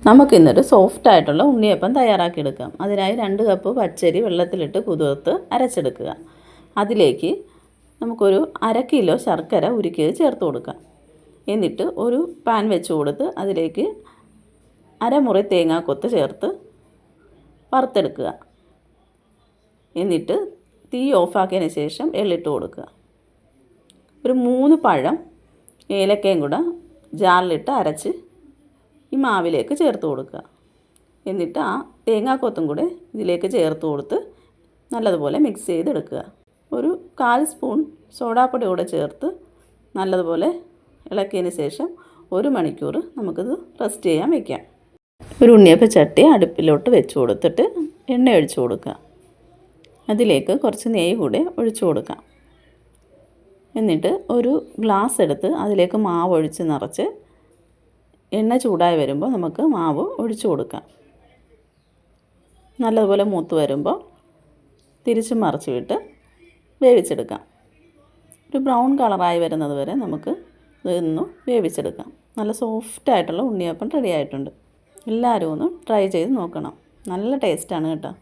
നമുക്കിന്നൊരു സോഫ്റ്റായിട്ടുള്ള ഉണ്ണിയപ്പം തയ്യാറാക്കിയെടുക്കാം. അതിനായി 2 കപ്പ് പച്ചരി വെള്ളത്തിലിട്ട് കുതിർത്ത് അരച്ചെടുക്കുക. അതിലേക്ക് നമുക്കൊരു 1/2 കിലോ ശർക്കര ഉരുക്കിയത് ചേർത്ത് കൊടുക്കാം. എന്നിട്ട് ഒരു പാൻ വെച്ച് കൊടുത്ത് അതിലേക്ക് അരമുറി തേങ്ങാക്കൊത്ത് ചേർത്ത് വറുത്തെടുക്കുക. എന്നിട്ട് തീ ഓഫാക്കിയതിന് ശേഷം എള്ളിട്ട് കൊടുക്കുക. ഒരു 3 പഴം ഏലക്കയും കൂടെ ജാറിലിട്ട് അരച്ച് ഈ മാവിലേക്ക് ചേർത്ത് കൊടുക്കുക. എന്നിട്ട് ആ തേങ്ങാക്കൊത്തും കൂടെ ഇതിലേക്ക് ചേർത്ത് കൊടുത്ത് നല്ലതുപോലെ മിക്സ് ചെയ്തെടുക്കുക. ഒരു 1/4 സ്പൂൺ സോഡാപ്പൊടി കൂടെ ചേർത്ത് നല്ലതുപോലെ ഇളക്കിയതിന് ശേഷം 1 മണിക്കൂർ നമുക്കിത് റെസ്റ്റ് ചെയ്യാൻ വയ്ക്കാം. ഒരു ഉണ്ണിയപ്പ ചട്ടി അടുപ്പിലോട്ട് വെച്ച് കൊടുത്തിട്ട് എണ്ണ ഒഴിച്ച് കൊടുക്കുക. അതിലേക്ക് കുറച്ച് നെയ്യ് കൂടെ ഒഴിച്ച് കൊടുക്കാം. എന്നിട്ട് ഒരു ഗ്ലാസ് എടുത്ത് അതിലേക്ക് മാവ് ഒഴിച്ച് നിറച്ച് എണ്ണ ചൂടായി വരുമ്പോൾ നമുക്ക് മാവ് ഒഴിച്ച് കൊടുക്കാം. നല്ലതുപോലെ മൂത്ത് വരുമ്പോൾ തിരിച്ച് മറിച്ച് വിട്ട് വേവിച്ചെടുക്കാം. ഒരു ബ്രൗൺ കളറായി വരുന്നത് വരെ നമുക്ക് ഇതൊന്ന് വേവിച്ചെടുക്കാം. നല്ല സോഫ്റ്റായിട്ടുള്ള ഉണ്ണിയപ്പം റെഡി ആയിട്ടുണ്ട്. എല്ലാവരും ഒന്ന് ട്രൈ ചെയ്ത് നോക്കണം. നല്ല ടേസ്റ്റാണ് കേട്ടോ.